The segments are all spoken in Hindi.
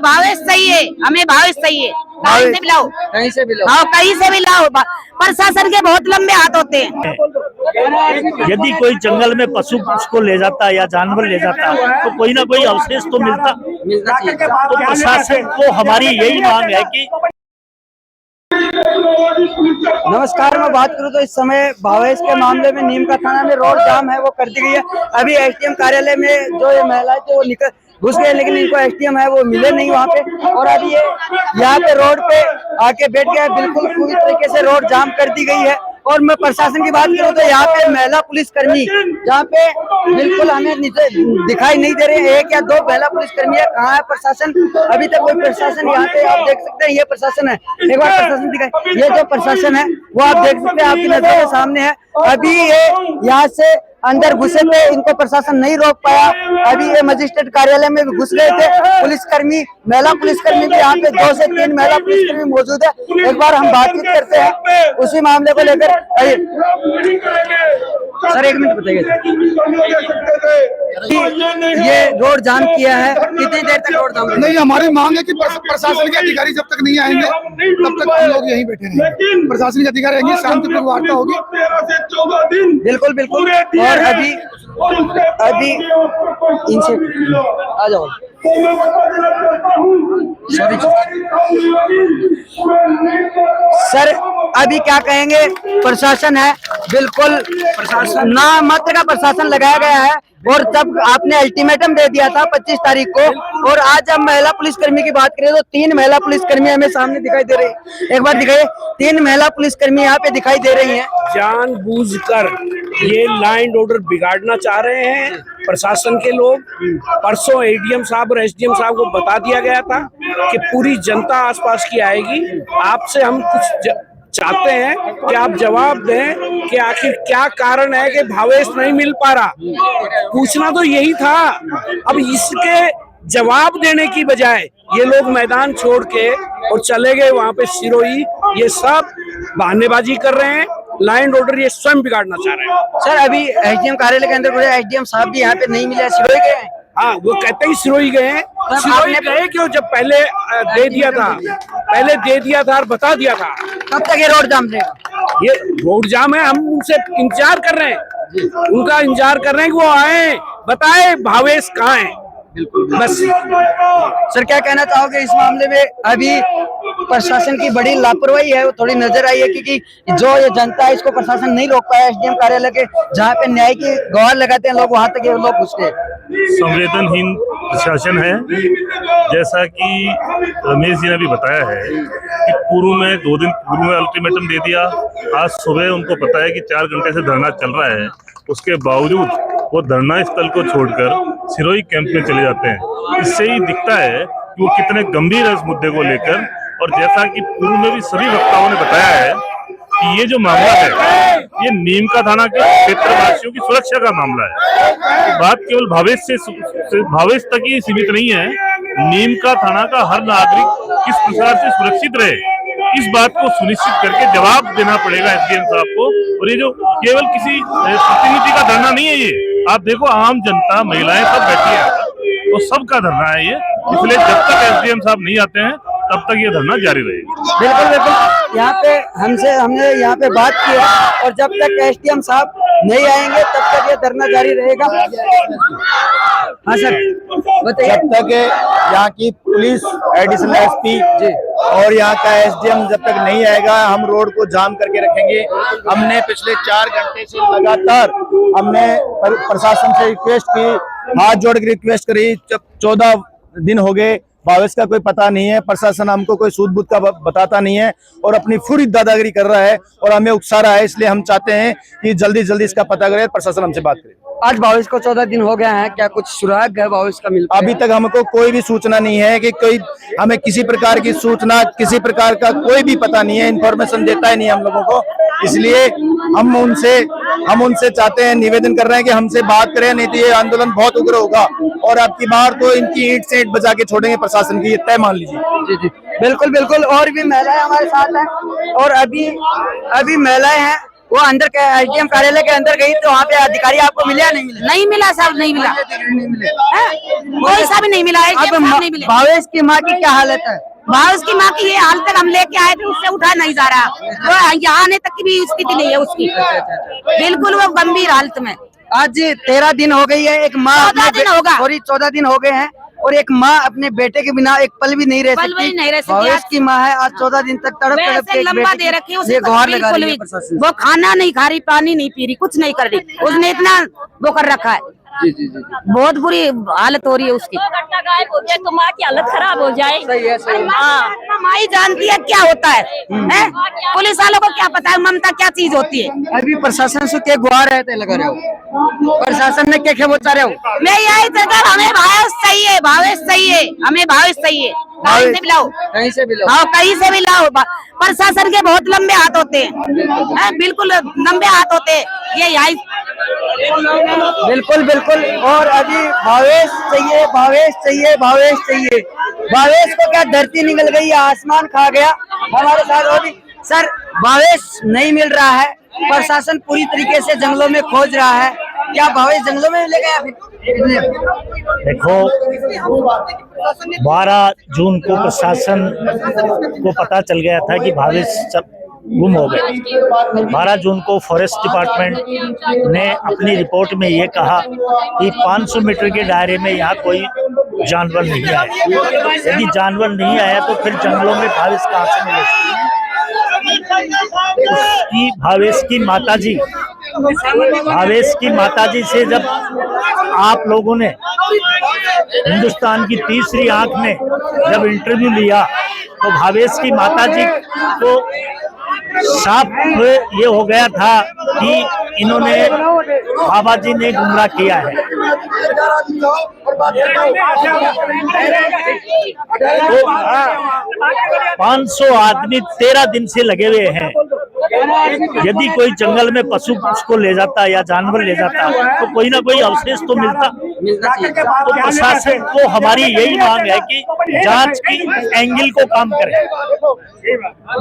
भावेश चाहिए, हमें भावेश चाहिए। कहीं से भी लाओ, कहीं से भी लो। हाँ कहीं से भी लाओ। प्रशासन के बहुत लंबे हाथ होते हैं। यदि कोई जंगल में पशु उसको ले जाता है या जानवर ले जाता है तो कोई ना कोई अवशेष तो मिलना चाहिए। तो प्रशासन को हमारी यही मांग है कि नमस्कार, मैं बात करूं तो इस समय भावेश के मामले में नीम का थाना में रोड जाम है वो कर दी गई है। अभी एसडीएम कार्यालय में जो ये महिलाएं थे वो निकल घुस गए, लेकिन इनको एसडीएम है वो मिले नहीं वहाँ पे, और अभी ये यहाँ पे रोड पे आके बैठ गया। बिल्कुल पूरी तरीके से रोड जाम कर दी गई है। और मैं प्रशासन की बात करूं तो यहाँ पे महिला पुलिसकर्मी जहाँ पे बिल्कुल हमें नीचे दिखाई नहीं दे रहे, एक या दो महिला पुलिसकर्मी है। कहाँ है प्रशासन? अभी तक कोई प्रशासन यहाँ पे आप देख सकते हैं, ये प्रशासन है। एक बार प्रशासन दिखाई, ये जो प्रशासन है वो आप देख सकते हैं, आपकी नजरों के सामने है। अभी ये यहाँ से अंदर घुसे थे, इनको प्रशासन नहीं रोक पाया। अभी ये मजिस्ट्रेट कार्यालय में भी घुस गए थे पुलिसकर्मी, महिला पुलिसकर्मी भी यहाँ पे 2 से 3 महिला पुलिसकर्मी मौजूद है। एक बार हम बातचीत करते हैं उसी मामले को लेकर। सर एक मिनट बताइए, ये रोड जाम किया है, कितनी देर तक रोड जाम? नहीं, हमारी मांग है कि प्रशासन के अधिकारी जब तक नहीं आएंगे तब तक हम लोग यहीं बैठे रहेंगे। प्रशासन के अधिकारी आएंगे, शांतिपूर्ण वार्ता होगी। 13 से 14 दिन बिल्कुल बिल्कुल। और अभी इनसे आ जाओ। सर अभी क्या कहेंगे? प्रशासन है बिल्कुल, प्रशासन ना मात्र का प्रशासन लगाया गया है। और जब आपने अल्टीमेटम दे दिया था 25 तारीख को, और आज हम महिला पुलिसकर्मी की बात करें तो 3 महिला पुलिसकर्मी हमें सामने दिखाई दे रही है। एक बार दिखाइए, 3 महिला पुलिसकर्मी यहाँ पे दिखाई दे रही हैं। जानबूझकर ये लाइन ऑर्डर बिगाड़ना चाह रहे हैं प्रशासन के लोग। परसों एडीएम साहब और एसडीएम साहब को बता दिया गया था कि पूरी जनता आसपास की आएगी। आपसे हम कुछ चाहते हैं कि आप जवाब दें कि आखिर क्या कारण है कि भावेश नहीं मिल पा रहा। पूछना तो यही था। अब इसके जवाब देने की बजाय ये लोग मैदान छोड़ के और चले गए वहां पे सिरोही। ये सब बहानेबाजी कर रहे हैं, लाइन ऑर्डर ये स्वयं बिगाड़ना चाह रहे हैं। सर अभी एसडीएम कार्यालय के अंदर एसडीएम साहब भी यहाँ पे नहीं मिले, सिरोही गए हैं। हाँ, वो कहते ही सिरोही गए हैं। सिरोही गए क्यों? जब पहले दे दिया था, पहले दे दिया था और बता दिया था। कब तक ये रोड जाम रहेगा? ये रोड जाम है, हम उनसे इंतजार कर रहे हैं, उनका इंतजार कर रहे हैं कि वो आए, बताए भावेश कहाँ है। बस। सर क्या कहना चाहोगे इस मामले में? अभी प्रशासन की बड़ी लापरवाही है वो थोड़ी नजर आई है, क्योंकि जो ये जनता है इसको प्रशासन नहीं रोक पाया। एसडीएम कार्यालय के जहाँ पे न्याय की गुहार लगाते हैं लोग, वहां तक ये लोग घुस गए। संवेदनहीन प्रशासन है। जैसा कि रमेश जी ने भी बताया है कि पूर्व में 2 दिन पूर्व में अल्टीमेटम दे दिया। आज सुबह उनको पता है कि 4 घंटे से धरना चल रहा है, उसके बावजूद वो धरना स्थल को छोड़कर सिरोही कैंप में चले जाते हैं। इससे ही दिखता है कि वो कितने गंभीर है इस मुद्दे को लेकर। और जैसा कि पूर्व में भी सभी वक्ताओं ने बताया है कि ये जो मामला है ये नीम का थाना के क्षेत्रवासियों की सुरक्षा का मामला है। तो बात केवल भावेश तक ही सीमित नहीं है। नीम का थाना का हर नागरिक किस प्रकार से सुरक्षित रहे, इस बात को सुनिश्चित करके जवाब देना पड़ेगा एसडीएम साहब को। और ये जो केवल किसी प्रतिनिधि का धरना नहीं है, ये आप देखो आम जनता, महिलाएं सब बैठी है, तो सबका धरना है ये। इसलिए जब तक एसडीएम साहब नहीं आते हैं तब तक ये धरना जारी रहेगा। बिल्कुल बिल्कुल। यहाँ पे हमने यहाँ पे बात की है, और जब तक एसडीएम साहब नहीं आएंगे तब तक ये धरना जारी रहेगा। हाँ सर बताइए। जब तक यहाँ की पुलिस एडिशनल एसपी और यहाँ का एसडीएम जब तक नहीं आएगा हम रोड को जाम करके रखेंगे। हमने पिछले 4 घंटे से लगातार हमने प्रशासन से रिक्वेस्ट की, हाथ जोड़ के रिक्वेस्ट करी। जब 14 दिन हो गए, भावेश का कोई पता नहीं है। प्रशासन हमको कोई सूद बूद का बताता नहीं है और अपनी पूरी दादागिरी कर रहा है और हमें उकसा रहा है। इसलिए हम चाहते हैं कि जल्दी जल्दी इसका पता करे, प्रशासन हमसे बात करे। आज भावेश को 14 दिन हो गया है, क्या कुछ सुराग है भावेश का? मिलता अभी तक हमको कोई भी सूचना नहीं है कि कोई हमें किसी प्रकार की सूचना, किसी प्रकार का कोई भी पता नहीं है। इन्फॉर्मेशन देता ही नहीं हम लोगों को। इसलिए हम उनसे चाहते हैं, निवेदन कर रहे हैं कि हमसे बात करें, नहीं तो ये आंदोलन बहुत उग्र होगा और आपकी बार तो इनकी ईंट से ईंट बजा के छोड़ेंगे प्रशासन की, ये तय मान लीजिए। जी जी बिल्कुल बिल्कुल। और भी महिलाएं हमारे साथ हैं, और अभी महिलाएं हैं वो अंदर एसडीएम कार्यालय के अंदर गई तो वहाँ पे अधिकारी आपको मिले या नहीं मिले? नहीं मिला साहब, नहीं मिला, कोई सा भी नहीं मिला, नहीं मिले। भावेश की माँ की क्या हालत है? भावेश की माँ की ये हाल तक हम लेके आए थे, उससे उठा नहीं जा रहा, तो यहाँ आने तक की भी स्थिति नहीं है उसकी, बिल्कुल वो गंभीर हालत में। आज 13 दिन हो गई है, एक माँ 14 दिन होगा, सॉरी 14 दिन हो गए हैं, और एक माँ अपने बेटे के बिना एक पल भी नहीं रह सकती। भावेश की माँ है, आज 14 दिन तक तड़प तड़प के लंबा दे रखी है, ये गुहार लगा रही है प्रशासन। वो खाना नहीं खा रही, पानी नहीं पी रही, कुछ नहीं कर रही, उसने इतना वो कर रखा है। जी जी जी, बहुत बुरी हालत हो रही है उसकी। गायब हो जाए तो माँ की हालत खराब हो जाए। सही है, सही है। हाँ, माँ ही जानती है क्या होता है, पुलिस वालों को क्या पता है ममता क्या चीज होती है। अभी प्रशासन से क्या गुहार रहते लगा रहे हो? प्रशासन ने क्या बोलता रहे हो? मैं यही चाहता, हमें भावेश चाहिए, भावेश चाहिए, हमें भावेश चाहिए, कहीं से भी लाओ, कहीं से भी लाओ। हाँ कहीं से भी लाओ। प्रशासन के बहुत लंबे हाथ होते हैं, बिल्कुल लंबे हाथ होते हैं, ये यही बिल्कुल बिल्कुल। और अभी भावेश चाहिए, भावेश चाहिए, भावेश चाहिए। भावेश को क्या धरती निकल गई, आसमान खा गया। हमारे साथ और भी सर, भावेश नहीं मिल रहा है, प्रशासन पूरी तरीके से जंगलों में खोज रहा है, क्या भावेश जंगलों में मिलेगा या फिर? देखो, 12 जून को प्रशासन को पता चल गया था कि भावेश गुम हो गए। 12 जून को फॉरेस्ट डिपार्टमेंट ने अपनी रिपोर्ट में ये कहा कि 500 मीटर के दायरे में यहाँ कोई जानवर नहीं आया। यदि जानवर नहीं आया तो फिर जंगलों में भावेश कहाँ से मिलेगा? उसकी भावेश की माताजी से जब आप लोगों ने हिंदुस्तान की तीसरी आंख ने जब इंटरव्यू लिया तो भावेश की माताजी को साफ ये हो गया था कि इन्होंने बाबा जी ने गुमराह किया है। तो 500 आदमी 13 दिन से लगे हुए हैं। यदि कोई जंगल में पशु उसको ले जाता या जानवर ले जाता तो कोई ना कोई अवशेष तो मिलता। तो प्रशासन को हमारी यही मांग है कि जांच की एंगल को काम करे,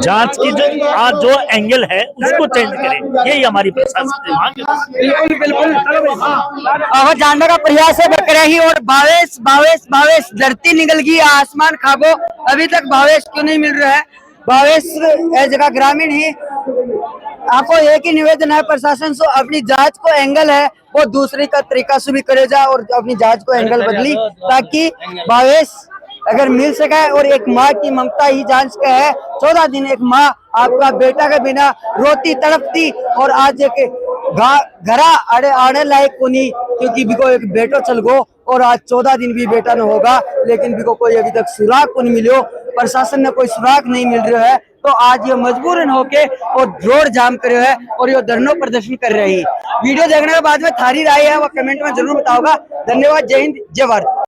जांच की जो एंगल है उसको चेंज करें, यही हमारी प्रशासन की मांग है। बिल्कुल जानने का प्रयास है बकराही। और भावेश भावेश भावेश धरती निकल गई, आसमान खाबो, अभी तक भावेश क्यों नहीं मिल रहा है? भावेश एक जगह ग्रामीण ही, आपको एक ही निवेदन है प्रशासन से, अपनी जांच को एंगल है वो दूसरे का तरीका से भी करे जा और अपनी जांच को एंगल बदली, ताकि भावेश अगर मिल सके। और एक माँ की ममता ही जांच का है। 14 दिन एक माँ आपका बेटा के बिना रोती तड़पती, और आज एक घरा आने लायक को नहीं, क्योंकि बिको एक बेटो चल गो और आज 14 दिन भी बेटा न होगा, लेकिन बिको कोई अभी तक सुराग को नहीं मिलो, प्रशासन ने कोई सुराग नहीं मिल रहा है। तो आज ये मजबूरन होके और रोड जाम करे है और ये धरना प्रदर्शन कर रही है। वीडियो देखने के बाद में थारी राय है वो कमेंट में जरूर बताओगा। धन्यवाद, जय हिंद, जय भारत।